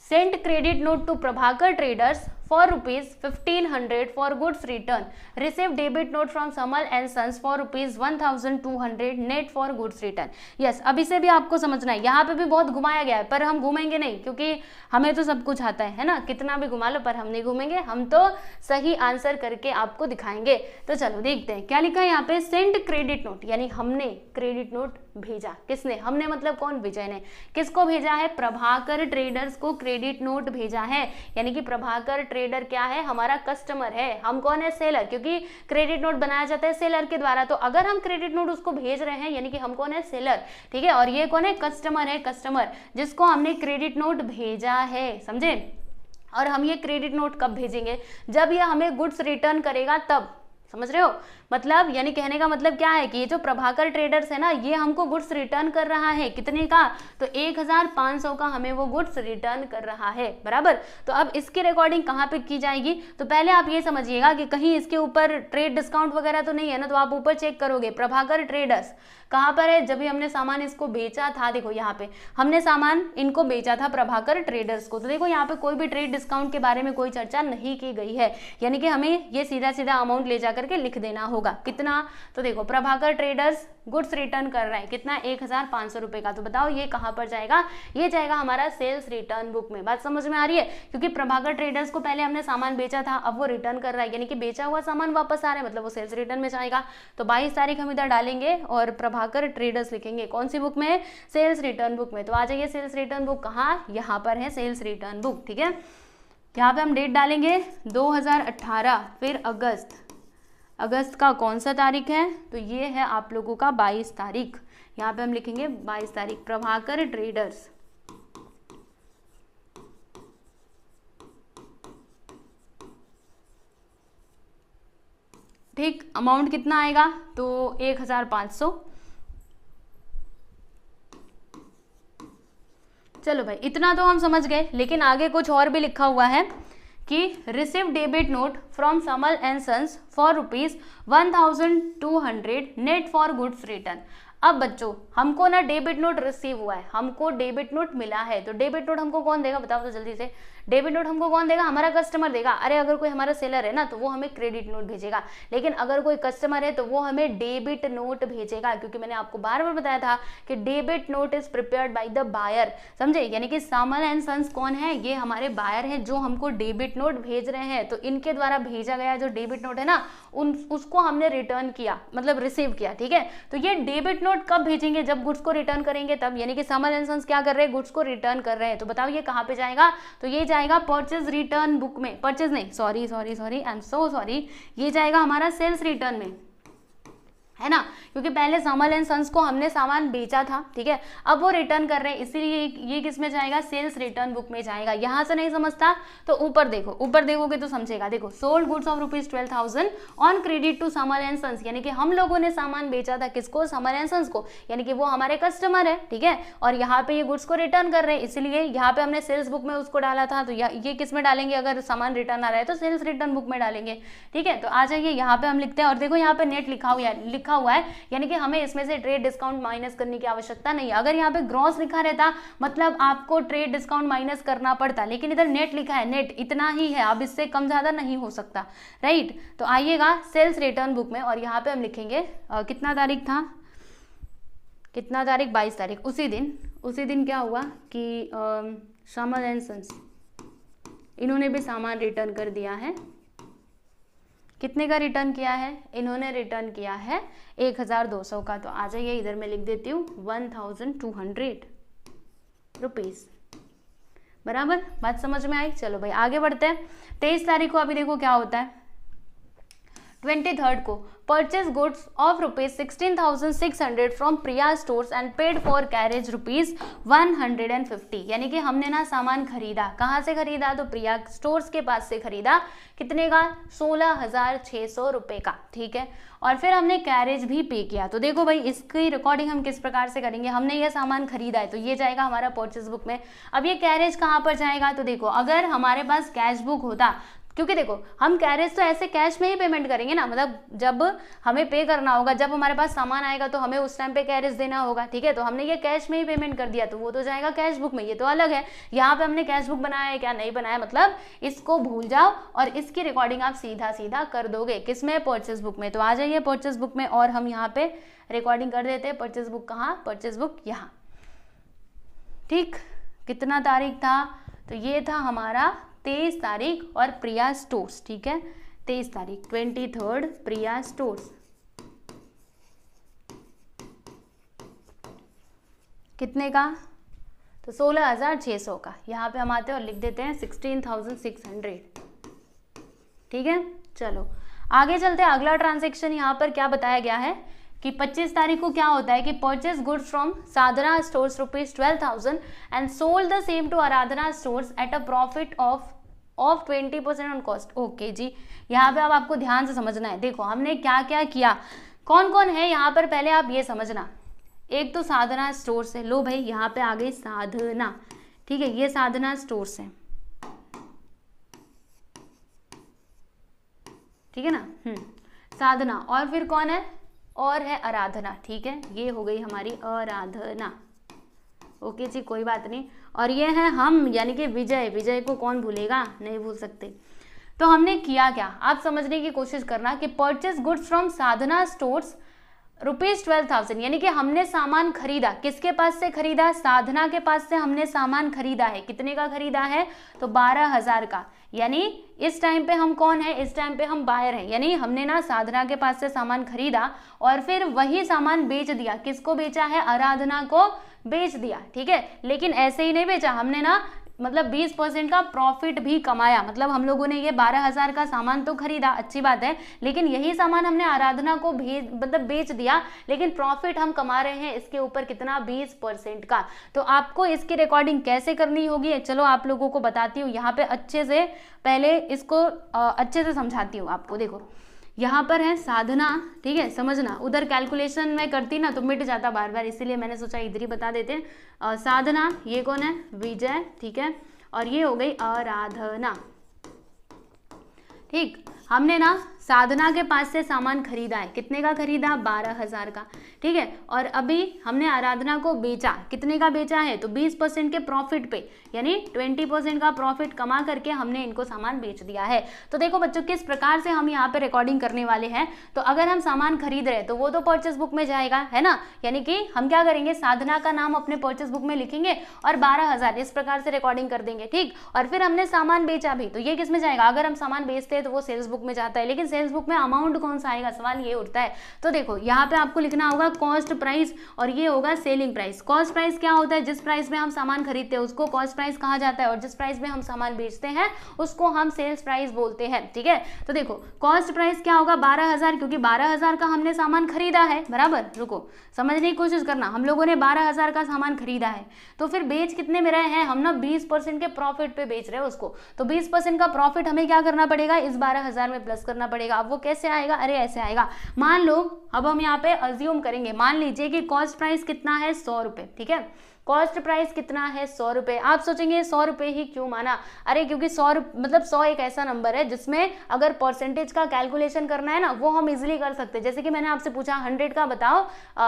send credit note to Prabhakar traders for ₹1500 for goods return. Receive debit note from Samal and Sons for ₹1200 net for goods return. Yes, अभी से भी आपको समझना है, यहाँ पे भी बहुत घुमाया गया है, पर हम घूमेंगे नहीं, क्योंकि हमें तो सब कुछ आता है ना, कितना भी घुमा लो, पर हम नहीं घूमेंगे, हम तो सही आंसर करके आपको दिखाएंगे। तो चलो देखते हैं क्या लिखा है यहाँ पे, सेंड क्रेडिट नोट, यानी हमने क्रेडिट नोट भेजा, किसने, हमने मतलब कौन, विजय ने। किसको भेजा है, प्रभाकर ट्रेडर्स को क्रेडिट नोट भेजा है, यानी कि प्रभाकर ट्रेडर क्या है, हमारा कस्टमर है, हम कौन है, सेलर, क्योंकि क्रेडिट नोट बनाया जाता है सेलर के द्वारा। तो अगर हम क्रेडिट नोट उसको भेज रहे हैं, यानी कि हम कौन है, सेलर। ठीक है, और ये कौन है, कस्टमर है, कस्टमर जिसको हमने क्रेडिट नोट भेजा है, समझे। और हम ये क्रेडिट नोट कब भेजेंगे, जब ये हमें गुड्स रिटर्न करेगा तब, समझ रहे हो, मतलब यानी कहने का मतलब क्या है कि ये जो प्रभाकर ट्रेडर्स है ना, ये हमको गुड्स रिटर्न कर रहा है, कितने का, तो 1500 का हमें वो गुड्स रिटर्न कर रहा है, बराबर। तो अब इसकी रिकॉर्डिंग कहाँ पे की जाएगी, तो पहले आप ये समझिएगा कि कहीं इसके ऊपर ट्रेड डिस्काउंट वगैरह तो नहीं है ना, तो आप ऊपर चेक करोगे, प्रभाकर ट्रेडर्स कहाँ पर है, जब भी हमने सामान इसको बेचा था, देखो यहाँ पे हमने सामान इनको बेचा था प्रभाकर ट्रेडर्स को, तो देखो यहाँ पे कोई भी ट्रेड डिस्काउंट के बारे में कोई चर्चा नहीं की गई है, यानी कि हमें ये सीधा सीधा अमाउंट ले जा करके लिख देना होगा। कितना, तो देखो प्रभाकर ट्रेडर्स गुड्स रिटर्न कर रहे हैं, कितना, 1500 रुपए का। तो बताओ ये कहाँ पर जाएगा, ये जाएगा हमारा सेल्स रिटर्न बुक में। बात समझ में आ रही है, क्योंकि प्रभाकर ट्रेडर्स को पहले हमने सामान बेचा था, अब वो रिटर्न कर रहा है, यानी कि बेचा हुआ सामान वापस आ रहा है, मतलब वो सेल्स रिटर्न में जाएगा। तो 22 तारीख हम इधर डालेंगे और प्रभाकर ट्रेडर्स लिखेंगे, कौन सी बुक में, सेल्स रिटर्न बुक में। तो आ जाइए, सेल्स रिटर्न बुक कहाँ, यहाँ पर है सेल्स रिटर्न बुक, ठीक है। यहाँ पे हम डेट डालेंगे 2018, फिर अगस्त का कौन सा तारीख है, तो ये है आप लोगों का 22 तारीख। यहाँ पे हम लिखेंगे 22 तारीख, प्रभाकर ट्रेडर्स। ठीक, अमाउंट कितना आएगा, तो 1500। चलो भाई इतना तो हम समझ गए, लेकिन आगे कुछ और भी लिखा हुआ है कि receive debit note from Samal and Sons for ₹1200 net for goods return. अब बच्चों हमको ना डेबिट नोट रिसीव हुआ है, हमको डेबिट नोट मिला है, तो डेबिट नोट हमको कौन देगा, बताओ तो जल्दी से, डेबिट नोट हमको कौन देगा, हमारा कस्टमर देगा। अरे अगर कोई हमारा सेलर है ना तो वो हमें क्रेडिट नोट भेजेगा, लेकिन अगर कोई कस्टमर है तो वो हमें डेबिट नोट भेजेगा, क्योंकि मैंने आपको बार बार बताया था कि debit note is prepared by the buyer, समझे, यानी कि समल एंड सन्स कौन है, ये हमारे बायर हैं जो हमको डेबिट नोट भेज रहे हैं। तो इनके द्वारा भेजा गया जो डेबिट नोट है ना, उसको हमने रिटर्न किया, मतलब रिसीव किया, ठीक है। तो ये डेबिट नोट कब भेजेंगे, जब गुड्स को रिटर्न करेंगे तब, यानी कि समल एंड सन्स क्या कर रहे हैं, गुड्स को रिटर्न कर रहे हैं। तो बताओ ये कहाँ पे जाएगा, तो ये जाएगा परचेज रिटर्न बुक में, परचेज नहीं, sorry I am so sorry, ये जाएगा हमारा सेल्स रिटर्न में, है ना, क्योंकि पहले समर एंड सन्स को हमने सामान बेचा था, ठीक है, अब वो रिटर्न कर रहे हैं, इसीलिए ये किस में जाएगा, सेल्स रिटर्न बुक में जाएगा। यहाँ से नहीं समझता तो ऊपर देखो, ऊपर देखोगे तो समझेगा। देखो, sold goods of ₹12,000 on credit to Samar and sons, यानी कि हम लोगों ने सामान बेचा था किसको, समर एंड सन्स को, यानी कि वो हमारे कस्टमर है, ठीक है, और यहाँ पे ये गुड्स को रिटर्न कर रहे हैं, इसलिए यहाँ पे हमने सेल्स बुक में उसको डाला था, तो ये किस में डालेंगे, अगर सामान रिटर्न आ रहा है तो सेल्स रिटर्न बुक में डालेंगे, ठीक है। तो आ जाइए यहाँ पे हम लिखते हैं, और देखो यहाँ पे नेट लिखा हुआ है, यानी कि हमें इसमें से ट्रेड डिस्काउंट माइनस करने की आवश्यकता नहीं है। अगर यहाँ पे ग्रॉस लिखा रहता मतलब आपको ट्रेड डिस्काउंट माइनस करना पड़ता, लेकिन इधर नेट लिखा है, नेट इतना ही है, अब इससे कम ज्यादा नहीं हो सकता, राइट। तो आइएगा सेल्स रिटर्न बुक में, और यहाँ पे हम लिखेंगे कितना तारीख था, कितना तारीख, 22 तारीख। उसी दिन क्या हुआ कि समर एंड सन्स इन्होंने भी सामान रिटर्न कर दिया है। कितने का रिटर्न किया है, इन्होंने रिटर्न किया है 1200 का। तो आ जाइए इधर मैं लिख देती हूँ 1200 रुपीज, बराबर, बात समझ में आई। चलो भाई आगे बढ़ते हैं। 23 तारीख को अभी देखो क्या होता है, 23rd को purchase goods of ₹16,600 from Priya stores and paid for carriage ₹150, यानी कि हमने ना सामान खरीदा, कहाँ से खरीदा, तो प्रिया स्टोर्स के पास से खरीदा, कितने का, 16,600 रुपए का, ठीक है, और फिर हमने कैरेज भी पे किया। तो देखो भाई इसकी रिकॉर्डिंग हम किस प्रकार से करेंगे, हमने ये सामान खरीदा है तो ये जाएगा हमारा परचेज बुक में। अब ये कैरेज कहाँ पर जाएगा, तो देखो अगर हमारे पास कैश बुक होता, क्योंकि देखो हम कैरेज तो ऐसे कैश में ही पेमेंट करेंगे ना, मतलब जब हमें पे करना होगा, जब हमारे पास सामान आएगा तो हमें उस टाइम पे कैरेज देना होगा, ठीक है, तो हमने ये कैश में ही पेमेंट कर दिया तो वो तो जाएगा कैश बुक में, ये तो अलग है। यहाँ पे हमने कैश बुक बनाया है क्या, नहीं बनाया, मतलब इसको भूल जाओ और इसकी रिकॉर्डिंग आप सीधा सीधा कर दोगे, किसमें, परचेज बुक में। तो आ जाइए परचेज बुक में, और हम यहाँ पे रिकॉर्डिंग कर देते हैं। परचेज बुक कहाँ, परचेज बुक यहाँ, ठीक, कितना तारीख था, तो ये था हमारा 23 तारीख, और प्रिया स्टोर्स, ठीक है, 23 तारीख 23rd प्रिया स्टोर्स, कितने का, तो 16,600 का। यहाँ पे हम आते हैं और लिख देते हैं 16,600, ठीक है। चलो आगे चलते हैं, अगला ट्रांजेक्शन यहाँ पर क्या बताया गया है कि 25 तारीख को क्या होता है कि purchase goods from Sadhana Stores ₹12,000 and sold the same to Aradhana Stores at a profit of 20% on cost. Okay जी, यहाँ पे अब आपको ध्यान से समझना है। देखो हमने क्या क्या किया, कौन कौन है यहाँ पर, पहले आप ये समझना। एक तो साधना स्टोर्स है, लो भाई यहाँ पे आ गई साधना, ठीक है, ये साधना स्टोर्स है, ठीक है ना, साधना, और फिर कौन है, और है आराधना, ठीक है, ये हो गई हमारी आराधना। ओके जी, कोई बात नहीं। और ये है हम, यानी कि विजय, विजय को कौन भूलेगा, नहीं भूल सकते। तो हमने किया क्या, आप समझने की कोशिश करना कि purchase goods from Sadhana Stores ₹12,000, यानी कि हमने सामान खरीदा, किसके पास से खरीदा, साधना के पास से हमने सामान खरीदा है, कितने का खरीदा है, तो 12,000 का। यानी इस टाइम पे हम कौन है, इस टाइम पे हम बायर हैं, यानी हमने ना साधना के पास से सामान खरीदा और फिर वही सामान बेच दिया, किसको बेचा है, आराधना को बेच दिया, ठीक है। लेकिन ऐसे ही नहीं बेचा, हमने ना मतलब 20% का प्रॉफिट भी कमाया। मतलब हम लोगों ने ये 12,000 का सामान तो खरीदा, अच्छी बात है, लेकिन यही सामान हमने आराधना को बेच दिया, लेकिन प्रॉफिट हम कमा रहे हैं इसके ऊपर कितना, 20% का। तो आपको इसकी रिकॉर्डिंग कैसे करनी होगी, चलो आप लोगों को बताती हूँ। यहाँ पे अच्छे से पहले इसको अच्छे से समझाती हूँ आपको। देखो यहाँ पर है साधना, ठीक है, समझना, उधर कैलकुलेशन में करती ना तो मिट जाता बार बार, इसीलिए मैंने सोचा इधर ही बता देते हैं। साधना, ये कौन है, विजय, ठीक है, और ये हो गई आराधना, ठीक। हमने ना साधना के पास से सामान खरीदा है, कितने का खरीदा, 12,000 का, ठीक है। और अभी हमने आराधना को बेचा, कितने का बेचा है, तो 20% के प्रॉफिट पे, यानी 20% का प्रॉफिट कमा करके हमने इनको सामान बेच दिया है। तो देखो बच्चों किस प्रकार से हम यहाँ पे रिकॉर्डिंग करने वाले हैं। तो अगर हम सामान खरीद रहे हैं तो वो तो परचेस बुक में जाएगा, है ना, यानी कि हम क्या करेंगे, साधना का नाम अपने परचेस बुक में लिखेंगे और 12,000 इस प्रकार से रिकॉर्डिंग कर देंगे, ठीक। और फिर हमने सामान बेचा भी, तो ये किस में जाएगा, अगर हम सामान बेचते हैं तो वो सेल्स बुक बुक में जाता है, लेकिन सेल्स बुक में अमाउंट कौन सा आएगा, सवाल ये उठता है। तो देखो यहाँ पे आपको लिखना होगा कॉस्ट प्राइस और ये होगा सेलिंग प्राइस। कॉस्ट प्राइस क्या होता है, जिस प्राइस में हम सामान खरीदते हैं उसको कॉस्ट प्राइस कहा जाता है, और जिस प्राइस में हम सामान बेचते हैं उसको हम सेल्स प्राइस बोलते हैं, ठीक है। तो देखो कॉस्ट प्राइस क्या होगा 12,000, क्योंकि 12,000 का हमने सामान खरीदा है, बराबर। रुको समझने की कोशिश करना, हम लोगों ने 12,000 का सामान खरीदा है, तो फिर बेच कितने में रहे हैं हम ना, 20% के प्रॉफिट पे बेच रहे हैं उसको। तो 20% का प्रॉफिट हमें क्या करना पड़ेगा, इस 12,000 में प्लस करना पड़ेगा। अब वो कैसे आएगा, अरे ऐसे आएगा। मान लो अब हम यहाँ पे अज्यूम करेंगे, मान लीजिए कि कॉस्ट प्राइस कितना है 100 रुपए, ठीक है। कॉस्ट प्राइस कितना है 100 रुपए। आप सोचेंगे 100 रुपए ही क्यों माना, अरे क्योंकि 100 मतलब 100 एक ऐसा नंबर है जिसमें अगर परसेंटेज का कैलकुलेशन करना है ना, वो हम इजिली कर सकते हैं। जैसे कि मैंने आपसे पूछा 100 का बताओ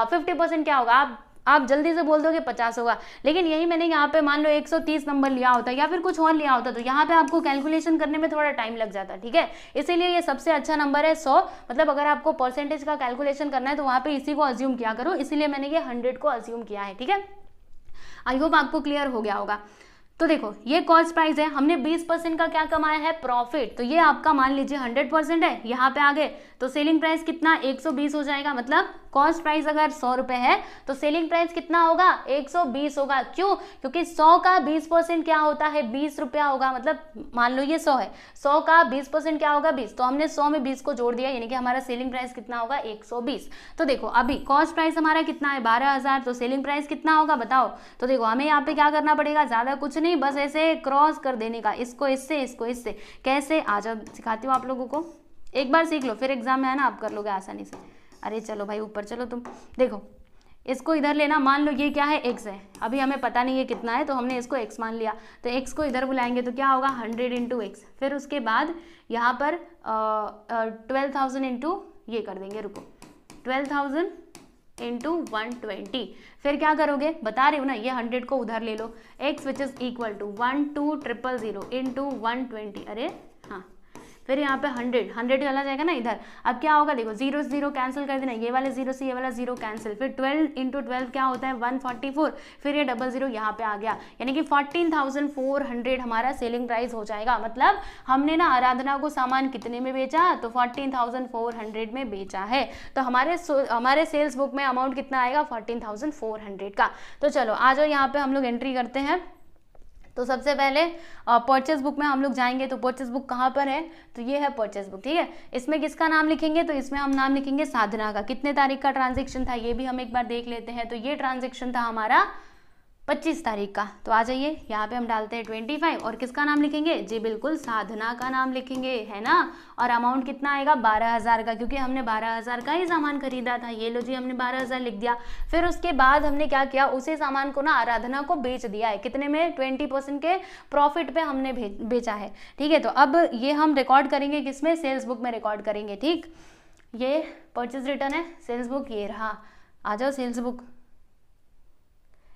50% क्या होगा, आप जल्दी से बोल दोगे 50 होगा, लेकिन यही मैंने यहाँ पे मान लो 130 नंबर लिया होता या फिर कुछ और लिया होता, तो यहाँ पे आपको कैलकुलेशन करने में थोड़ा टाइम लग जाता, ठीक है। इसीलिए ये सबसे अच्छा नंबर है 100। मतलब अगर आपको परसेंटेज का कैलकुलेशन करना है तो वहाँ पे इसी को अज्यूम किया करो, इसीलिए मैंने ये 100 को अज्यूम किया है, ठीक है। आई होप आपको क्लियर हो गया होगा। तो देखो ये कॉस्ट प्राइस है, हमने 20% का क्या कमाया है, प्रॉफिट। तो ये आपका मान लीजिए 100% है, यहाँ पे आ गए तो सेलिंग प्राइस कितना 120 हो जाएगा। मतलब कॉस्ट प्राइस अगर 100 रुपए है तो सेलिंग प्राइस कितना होगा 120 होगा। क्यों, क्योंकि 100 का 20% क्या होता है 20 रुपया होगा। मतलब मान लो ये 100 है, 100 का 20% क्या होगा 20, तो हमने 100 में 20 को जोड़ दिया, यानी कि हमारा सेलिंग प्राइस कितना होगा 120। तो देखो अभी कॉस्ट प्राइस हमारा कितना है 12,000, तो सेलिंग प्राइस कितना होगा बताओ। तो देखो हमें यहाँ पे क्या करना पड़ेगा, ज्यादा कुछ नहीं, बस ऐसे क्रॉस कर देने का, इसको इससे इसको इससे। कैसे, आ जाओ सिखाती हूँ आप लोगों को, एक बार सीख लो फिर एग्जाम में है ना आप कर लोगे आसानी से। अरे चलो भाई ऊपर चलो तुम। देखो इसको इधर लेना, मान लो ये क्या है x है, अभी हमें पता नहीं है कितना है तो हमने इसको x मान लिया, तो x को इधर बुलाएंगे तो क्या होगा 100 इंटू एक्स। फिर उसके बाद यहाँ पर 12,000 इंटू ये कर देंगे, रुको 12,000 इंटू 120। फिर क्या करोगे बता रही हूँ ना, ये 100 को उधर ले लो, x which is equal to 12,000 into 120। अरे हाँ, फिर यहाँ पे 100 चला जाएगा ना इधर। अब क्या होगा देखो 0 0 कैंसिल कर देना, ये वाले 0 से ये वाला 0 कैंसिल। फिर 12 इंटू 12 क्या होता है 144, फिर ये 00 यहाँ पे आ गया, यानी कि 14,400 हमारा सेलिंग प्राइस हो जाएगा। मतलब हमने ना आराधना को सामान कितने में बेचा, तो 14,400 में बेचा है। तो हमारे सेल्स बुक में अमाउंट कितना आएगा 14,400 का। तो चलो आ जाओ यहाँ पे हम लोग एंट्री करते हैं। तो सबसे पहले परचेस बुक में हम लोग जाएंगे, तो परचेस बुक कहाँ पर है, तो ये है परचेस बुक, ठीक है। इसमें किसका नाम लिखेंगे, तो इसमें हम नाम लिखेंगे साधना का। कितने तारीख का ट्रांजैक्शन था ये भी हम एक बार देख लेते हैं। तो ये ट्रांजैक्शन था हमारा 25 तारीख का। तो आ जाइए यहाँ पे हम डालते हैं 25 और किसका नाम लिखेंगे, जी बिल्कुल साधना का नाम लिखेंगे, है ना। और अमाउंट कितना आएगा 12,000 का, क्योंकि हमने 12,000 का ही सामान खरीदा था। ये लो जी हमने 12,000 लिख दिया। फिर उसके बाद हमने क्या किया, उसी सामान को ना आराधना को बेच दिया है। कितने में 20% के प्रॉफिट पे हमने बेचा है, ठीक है। तो अब ये हम रिकॉर्ड करेंगे किसमें, सेल्स बुक में रिकॉर्ड करेंगे, ठीक। ये परचेज रिटर्न है, सेल्स बुक ये रहा, आ जाओ सेल्स बुक,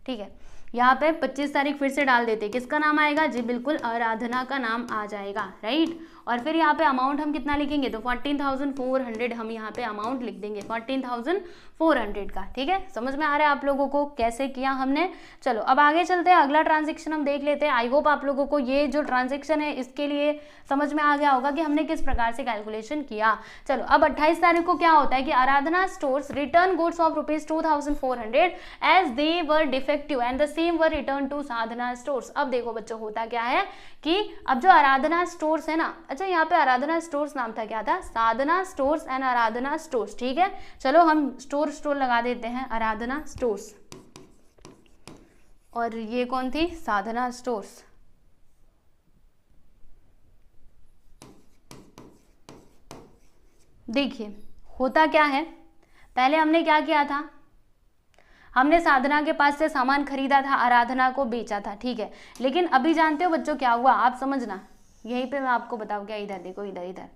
ठीक है। यहाँ पे 25 तारीख फिर से डाल देते, किसका नाम आएगा, जी बिल्कुल आराधना का नाम आ जाएगा, राइट। और फिर यहाँ पे अमाउंट हम कितना लिखेंगे, तो 14,400 हम यहाँ पे अमाउंट लिख देंगे, 14,400 का, ठीक है। समझ में आ रहा है आप लोगों को कैसे किया हमने। चलो अब आगे चलते हैं, अगला ट्रांजेक्शन हम देख लेते हैं। आई होप आप लोगों को ये जो ट्रांजेक्शन है इसके लिए समझ में आ गया होगा कि हमने किस प्रकार से कैलकुलेशन किया। चलो अब 28 तारीख को क्या होता है कि Aradhana Stores return goods of ₹2,400 as they were defective and the same were return to Sadhana Stores. अब देखो बच्चों होता क्या है कि अब जो आराधना स्टोर्स है ना, अच्छा यहाँ पे आराधना स्टोर्स नाम था, क्या था, साधना स्टोर्स एंड आराधना स्टोर्स, ठीक है। चलो हम स्टोर लगा देते हैं, आराधना स्टोर्स, और ये कौन थी, साधना स्टोर्स। देखिए होता क्या है, पहले हमने क्या किया था, हमने साधना के पास से सामान खरीदा था, आराधना को बेचा था, ठीक है। लेकिन अभी जानते हो बच्चों क्या हुआ, आप समझना, यहीं पे मैं आपको बताऊँ क्या, इधर देखो, इधर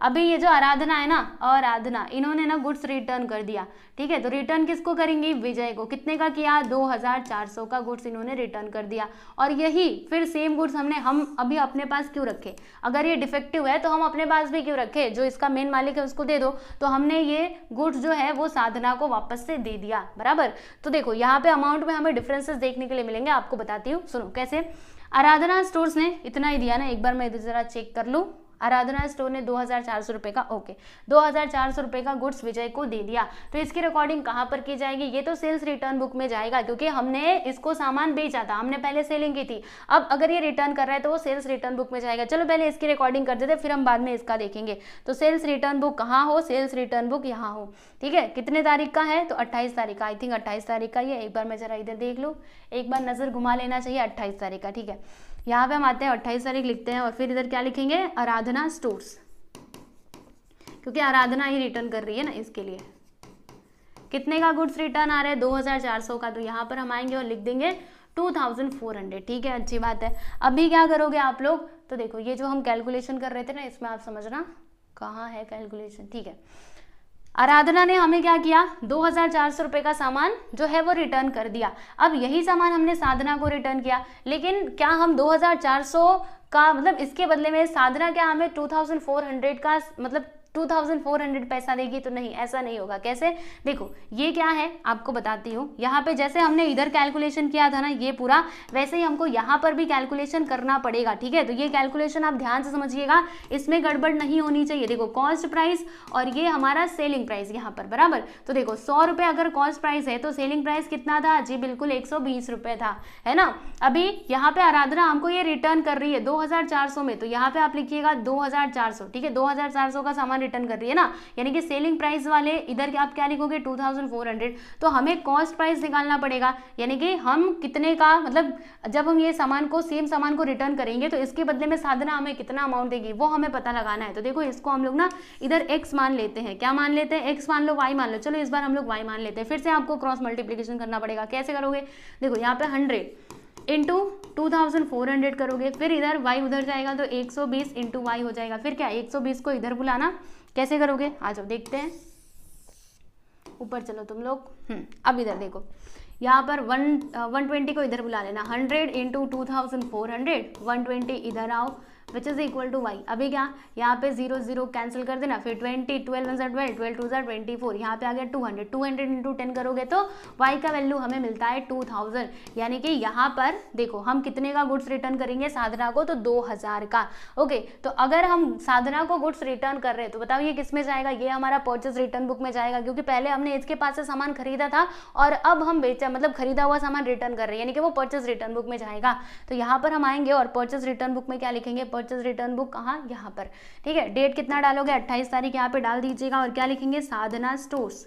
अभी ये जो आराधना है ना, आराधना, इन्होंने ना गुड्स रिटर्न कर दिया, ठीक है। तो रिटर्न किसको करेंगी, विजय को। कितने का किया, 2,400 का गुड्स इन्होंने रिटर्न कर दिया। और यही फिर सेम गुड्स हम अभी अपने पास क्यों रखे, अगर ये डिफेक्टिव है तो हम अपने पास भी क्यों रखे, जो इसका मेन मालिक है उसको दे दो। तो हमने ये गुड्स जो है वो साधना को वापस से दे दिया, बराबर। तो देखो यहाँ पे अमाउंट में हमें डिफरेंसेस देखने के लिए मिलेंगे, आपको बताती हूँ, सुनो कैसे। आराधना स्टोर्स ने इतना ही दिया ना, एक बार मैं इधर जरा चेक कर लूँ, आराधना स्टोर ने 2400 रुपये का, ओके, 2400 रुपये का गुड्स विजय को दे दिया। तो इसकी रिकॉर्डिंग कहाँ पर की जाएगी? ये तो सेल्स रिटर्न बुक में जाएगा, क्योंकि हमने इसको सामान बेचा था, हमने पहले सेलिंग की थी। अब अगर ये रिटर्न कर रहा है तो वो सेल्स रिटर्न बुक में जाएगा। चलो पहले इसकी रिकॉर्डिंग कर देते, फिर हम बाद में इसका देखेंगे। तो सेल्स रिटर्न बुक कहाँ हो? सेल्स रिटर्न बुक यहाँ हो, ठीक है। कितने तारीख का है? तो 28 तारीख का, आई थिंक 28 तारीख का ये, एक बार मैं जरा इधर देख लूँ, एक बार नजर घुमा लेना चाहिए, 28 तारीख का, ठीक है। यहाँ पे हम आते हैं, 28 तारीख लिखते हैं और फिर इधर क्या लिखेंगे? आराधना स्टोर्स, क्योंकि आराधना ही रिटर्न कर रही है ना, इसके लिए। कितने का गुड्स रिटर्न आ रहा है? 2400 का। तो यहाँ पर हम आएंगे और लिख देंगे 2400, ठीक है, अच्छी बात है। अभी क्या करोगे आप लोग? तो देखो ये जो हम कैलकुलेशन कर रहे थे ना, इसमें आप समझना कहाँ है कैलकुलेशन, ठीक है। आराधना ने हमें क्या किया? 2400 रुपये का सामान जो है वो रिटर्न कर दिया। अब यही सामान हमने साधना को रिटर्न किया, लेकिन क्या हम 2400 का मतलब इसके बदले में साधना क्या हमें 2400 का मतलब 2400 पैसा देगी? तो नहीं, ऐसा नहीं होगा। कैसे? देखो ये क्या है आपको बताती हूँ। यहाँ पे जैसे हमने इधर कैलकुलेशन किया था ना ये पूरा, वैसे ही हमको यहाँ पर भी कैलकुलेशन करना पड़ेगा, ठीक है। तो ये कैलकुलेशन आप ध्यान से समझिएगा, इसमें गड़बड़ नहीं होनी चाहिए। देखो कॉस्ट प्राइस और ये हमारा सेलिंग प्राइस यहाँ पर बराबर। तो देखो 100 रुपये अगर कॉस्ट प्राइस है तो सेलिंग प्राइस कितना था? जी बिल्कुल 120 रुपये था, है ना। अभी यहाँ पे आराधना हमको ये रिटर्न कर रही है 2400 में, तो यहाँ पे आप लिखिएगा 2400, ठीक है। 2400 का सामान रिटर्न कर रही है ना, यानी कि सेलिंग प्राइस वाले इधर आप क्या लिखोगे? 2400। तो हमें कॉस्ट प्राइस निकालना पड़ेगा, यानी कि हम कितने का मतलब जब हम ये सामान को सेम सामान को रिटर्न करेंगे तो इसके बदले में साधना हमें कितना अमाउंट देगी वो हमें पता लगाना है। तो देखो इसको हम लोग ना इधर x मान लेते हैं। क्या मान लेते हैं? x मान लो, y मान लो। चलो इस बार हम लोग y मान लेते हैं। फिर से आपको क्रॉस मल्टीप्लीकेशन करना पड़ेगा। कैसे करोगे? देखो यहाँ पे 100 इंटू 2400 करोगे, फिर इधर y उधर जाएगा तो 120 इंटू वाई हो जाएगा। फिर क्या 120 को इधर बुलाना, कैसे करोगे? आ जाओ देखते हैं, ऊपर चलो तुम लोग। अब इधर देखो, यहाँ पर 120 को इधर बुला लेना, 100 इंटू 2400, 120 इधर आओ, which is equal to y. अभी क्या यहाँ पे 0 0 कैंसिल कर देना, फिर 20, 12 1 12, 12 2 24, यहाँ पे आ गया 200, 200 इंटू 10 करोगे तो वाई का वैल्यू हमें मिलता है 2000। यानी कि यहाँ पर देखो हम कितने का गुड्स रिटर्न करेंगे साधना को? तो 2000 का। ओके, तो अगर हम साधना को गुड्स रिटर्न कर रहे हैं तो बताओ ये किस में जाएगा? ये हमारा परचेज रिटर्न बुक में जाएगा, क्योंकि पहले हमने इसके पास से सामान खरीदा था और अब हम बेचा मतलब खरीदा हुआ सामान रिटर्न कर रहे हैं, यानी कि वो परचेज रिटर्न बुक में जाएगा। तो यहाँ पर हम आएंगे और परचेज रिटर्न बुक में क्या लिखेंगे? परचेज रिटर्न बुक कहाँ? यहाँ पर, ठीक है। डेट कितना डालोगे? 28 तारीख यहाँ पे डाल दीजिएगा और क्या लिखेंगे? साधना स्टोर्स।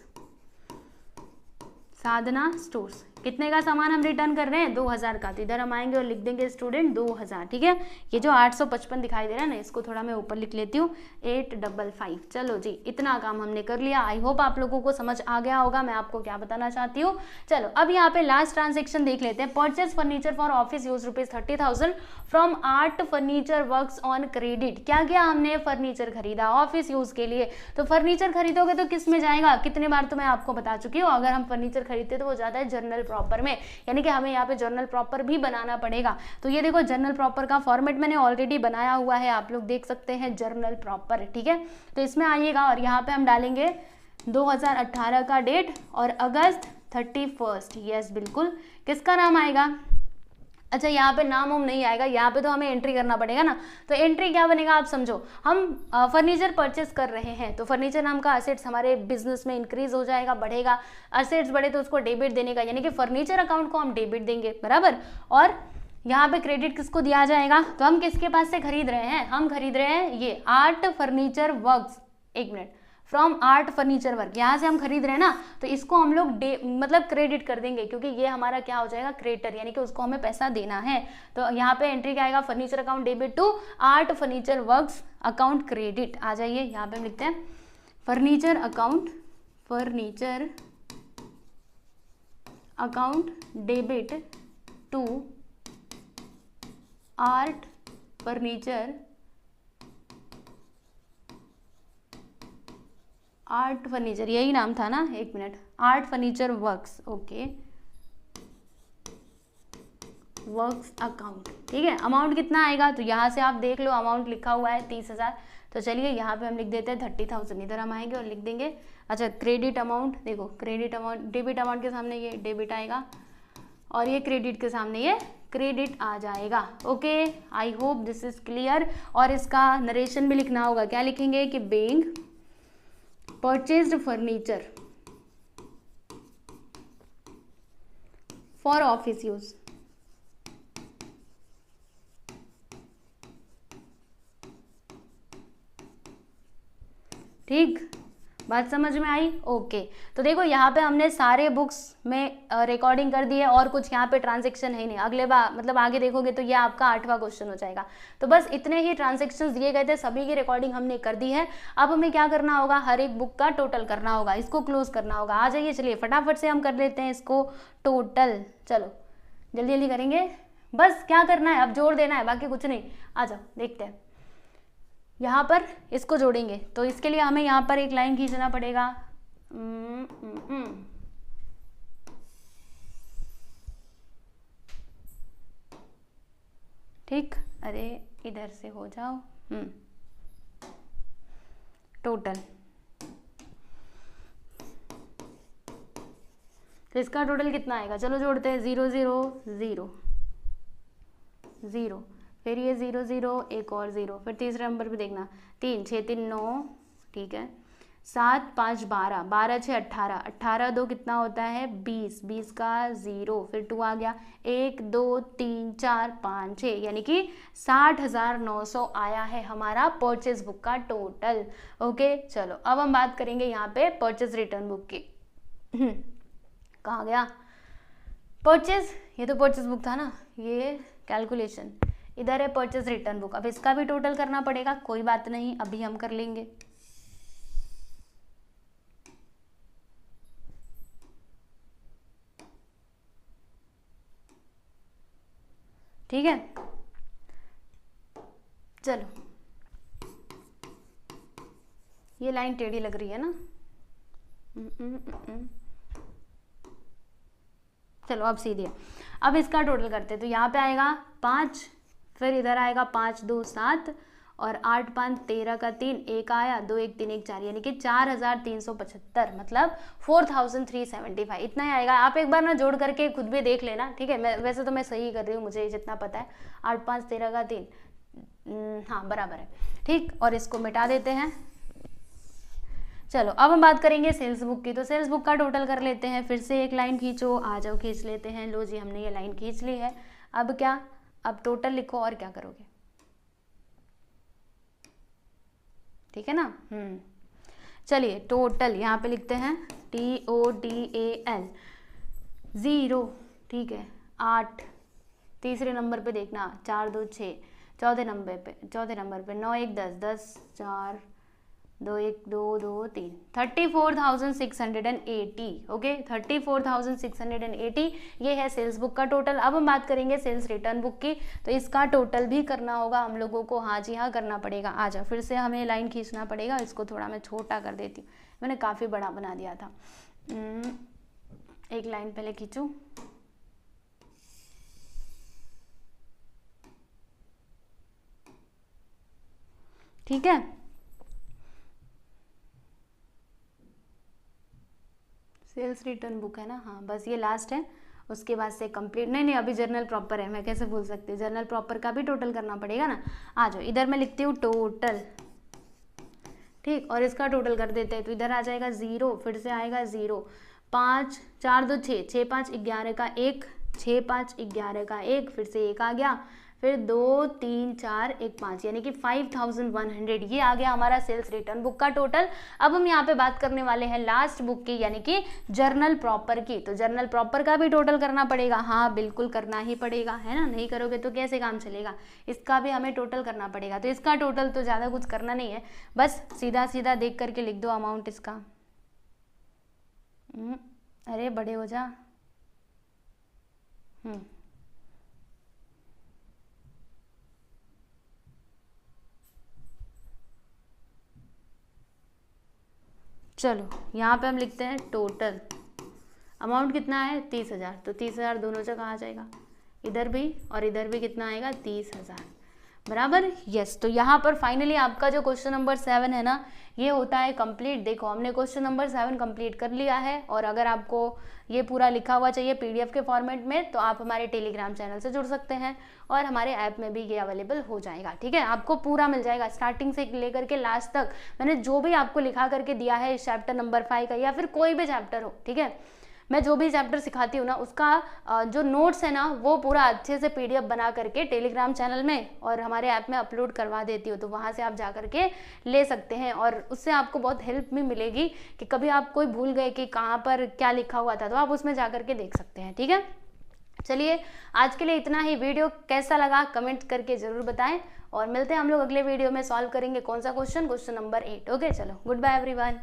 साधना स्टोर्स कितने का सामान हम रिटर्न कर रहे हैं? 2000 का। तो इधर हम आएंगे और लिख देंगे स्टूडेंट 2000, ठीक है। ये जो 855 दिखाई दे रहा है ना, इसको थोड़ा मैं ऊपर लिख लेती हूँ, 855। चलो जी, इतना काम हमने कर लिया। आई होप आप लोगों को समझ आ गया होगा मैं आपको क्या बताना चाहती हूँ। चलो अब यहाँ पे लास्ट ट्रांजेक्शन देख लेते हैं। Purchase furniture for office use ₹30,000 from art Furniture works on credit. क्या किया हमने? फर्नीचर खरीदा ऑफिस यूज के लिए। तो फर्नीचर खरीदोगे तो किस में जाएगा? कितने बार तो मैं आपको बता चुकी हूँ, अगर हम फर्नीचर खरीदते तो वो जाता है जर्नल प्रॉपर में, यानी कि हमें यहाँ पे जर्नल प्रॉपर भी बनाना पड़ेगा। तो ये देखो जर्नल प्रॉपर का फॉर्मेट मैंने ऑलरेडी बनाया हुआ है, आप लोग देख सकते हैं जर्नल प्रॉपर, ठीक है। तो इसमें आइएगा और यहाँ पे हम डालेंगे 2018 का डेट और अगस्त 31। यस बिल्कुल। किसका नाम आएगा? अच्छा यहाँ पे नाम वाम नहीं आएगा, यहाँ पे तो हमें एंट्री करना पड़ेगा ना। तो एंट्री क्या बनेगा आप समझो, हम फर्नीचर परचेस कर रहे हैं तो फर्नीचर नाम का असेट्स हमारे बिजनेस में इंक्रीज हो जाएगा, बढ़ेगा। असेट्स बढ़े तो उसको डेबिट देने का, यानी कि फर्नीचर अकाउंट को हम डेबिट देंगे, बराबर। और यहाँ पे क्रेडिट किसको दिया जाएगा? तो हम किसके पास से खरीद रहे हैं? हम खरीद रहे हैं ये आर्ट फर्नीचर वर्क्स, एक minute, from art furniture work, यहाँ से हम खरीद रहे हैं ना, तो इसको हम लोग मतलब क्रेडिट कर देंगे, क्योंकि ये हमारा क्या हो जाएगा? क्रेडिटर, यानी कि उसको हमें पैसा देना है। तो यहाँ पे एंट्री क्या आएगा? Furniture account debit to Art Furniture Works account credit. आ जाइए यहाँ पे हम लिखते हैं furniture account, furniture account debit to Art Furniture, Art Furniture यही नाम था ना, एक minute, Art Furniture Works, okay, works account, ठीक है। अमाउंट कितना आएगा? तो यहाँ से आप देख लो अमाउंट लिखा हुआ है 30,000। तो चलिए यहाँ पे हम लिख देते हैं 30,000, इधर हम आएंगे और लिख देंगे। अच्छा क्रेडिट अमाउंट, देखो क्रेडिट अमाउंट, डेबिट अमाउंट के सामने ये डेबिट आएगा, और ये क्रेडिट के सामने ये क्रेडिट आ जाएगा। Okay, I hope this is clear. और इसका नरेशन भी लिखना होगा, क्या लिखेंगे कि being purchased furniture for office use. ठीक, बात समझ में आई? ओके, तो देखो यहाँ पे हमने सारे बुक्स में रिकॉर्डिंग कर दी है और कुछ यहाँ पे ट्रांजैक्शन है ही नहीं। अगले बार मतलब आगे देखोगे तो ये आपका 8वां क्वेश्चन हो जाएगा। तो बस इतने ही ट्रांजैक्शंस दिए गए थे, सभी की रिकॉर्डिंग हमने कर दी है। अब हमें क्या करना होगा, हर एक बुक का टोटल करना होगा, इसको क्लोज करना होगा। आ जाइए, चलिए फटाफट से हम कर लेते हैं इसको टोटल। चलो जल्दी जल्दी करेंगे, बस क्या करना है, अब जोड़ देना है, बाकी कुछ नहीं। आ जाओ देखते हैं। यहाँ पर इसको जोड़ेंगे तो इसके लिए हमें यहाँ पर एक लाइन खींचना पड़ेगा। ठीक, अरे इधर से हो जाओ। टोटल, तो इसका टोटल कितना आएगा, चलो जोड़ते हैं। 0 0 0 0, फिर ये 0 0, एक और 0, फिर तीसरे नंबर पे देखना 3 6 3 9, ठीक है, 7 5 12, 12 6 18, 18 2 कितना होता है 20, 20 का 0, फिर 2 आ गया, 1 2 3 4 5 6, यानी कि 60,900 आया है हमारा परचेज बुक का टोटल। ओके, चलो अब हम बात करेंगे यहाँ पे परचेज रिटर्न बुक की। कहाँ गया परचेज, ये तो परचेज बुक था ना, ये कैलकुलेशन इधर है परचेज रिटर्न बुक। अब इसका भी टोटल करना पड़ेगा, कोई बात नहीं, अभी हम कर लेंगे। ठीक है, चलो ये लाइन टेढ़ी लग रही है ना। चलो अब सीधी है। अब इसका टोटल करते हैं, तो यहाँ पे आएगा 5, फिर इधर आएगा 5 2 7, और 8 5 13 का 3, 1 आया, 2 1 3 1 4, यानी कि 4,375, मतलब 4,375 इतना ही आएगा। आप एक बार ना जोड़ करके खुद भी देख लेना, ठीक है। मैं वैसे तो मैं सही कर रही हूँ, मुझे जितना पता है। 8 5 13 का 3, हाँ बराबर है, ठीक। और इसको मिटा देते हैं। चलो अब हम बात करेंगे सेल्स बुक की, तो सेल्स बुक का टोटल कर लेते हैं। फिर से एक लाइन खींचो, आ जाओ खींच लेते हैं। लो जी, हमने ये लाइन खींच ली है। अब क्या, अब टोटल लिखो और क्या करोगे, ठीक है ना। चलिए टोटल यहाँ पे लिखते हैं TOTAL 0, ठीक है। 8, तीसरे नंबर पे देखना 4 2 6, चौथे नंबर पे 9 1 10 10 4 2 1 2 2 3, 34,680। ओके, 34,680 ये है सेल्स बुक का टोटल। अब हम बात करेंगे सेल्स रिटर्न बुक की, तो इसका टोटल भी करना होगा हम लोगों को। हाँ जी हाँ, करना पड़ेगा। आ जाओ, फिर से हमें लाइन खींचना पड़ेगा। इसको थोड़ा मैं छोटा कर देती हूँ, मैंने काफ़ी बड़ा बना दिया था। एक लाइन पहले खींचूँ, ठीक है। सेल्स रिटर्न बुक है ना, हाँ बस ये लास्ट है, उसके बाद से कंप्लीट। नहीं अभी जर्नल प्रॉपर है, मैं कैसे भूल सकती हूँ। जर्नल प्रॉपर का भी टोटल करना पड़ेगा ना। आ जाओ, इधर मैं लिखती हूँ टोटल, ठीक, और इसका टोटल कर देते हैं। तो इधर आ जाएगा 0, फिर से आएगा 0, 5 4 2 6, 6 5 11 का 1, 6 5 11 का 1, फिर से 1 आ गया, फिर 2 3 4 1 5, यानी कि 5,100 ये आ गया हमारा सेल्स रिटर्न बुक का टोटल। अब हम यहाँ पे बात करने वाले हैं लास्ट बुक की, यानी कि जर्नल प्रॉपर की। तो जर्नल प्रॉपर का भी टोटल करना पड़ेगा। हाँ बिल्कुल करना ही पड़ेगा, है ना। नहीं करोगे तो कैसे काम चलेगा, इसका भी हमें टोटल करना पड़ेगा। तो इसका टोटल तो ज़्यादा कुछ करना नहीं है, बस सीधा सीधा देख करके लिख दो अमाउंट इसका। अरे बड़े हो जा। चलो यहाँ पे हम लिखते हैं टोटल अमाउंट कितना है 30,000, तो 30,000 दोनों जगह आ जाएगा, इधर भी और इधर भी कितना आएगा 30,000। बराबर, यस। तो यहाँ पर फाइनली आपका जो क्वेश्चन नंबर 7 है ना, ये होता है कंप्लीट। देखो हमने क्वेश्चन नंबर 7 कंप्लीट कर लिया है, और अगर आपको ये पूरा लिखा हुआ चाहिए पीडीएफ के फॉर्मेट में, तो आप हमारे टेलीग्राम चैनल से जुड़ सकते हैं, और हमारे ऐप में भी ये अवेलेबल हो जाएगा, ठीक है। आपको पूरा मिल जाएगा स्टार्टिंग से लेकर के लास्ट तक। मैंने जो भी आपको लिखा करके दिया है इस चैप्टर नंबर 5 का, या फिर कोई भी चैप्टर हो, ठीक है, मैं जो भी चैप्टर सिखाती हूँ ना, उसका जो नोट्स है ना, वो पूरा अच्छे से पीडीएफ बना करके टेलीग्राम चैनल में और हमारे ऐप में अपलोड करवा देती हूँ। तो वहाँ से आप जा करके ले सकते हैं, और उससे आपको बहुत हेल्प भी मिलेगी कि कभी आप कोई भूल गए कि कहाँ पर क्या लिखा हुआ था, तो आप उसमें जा करके देख सकते हैं, ठीक है। चलिए आज के लिए इतना ही। वीडियो कैसा लगा कमेंट करके जरूर बताएं, और मिलते हैं हम लोग अगले वीडियो में। सॉल्व करेंगे कौन सा क्वेश्चन, क्वेश्चन नंबर 8। ओके, चलो, गुड बाय एवरीवन।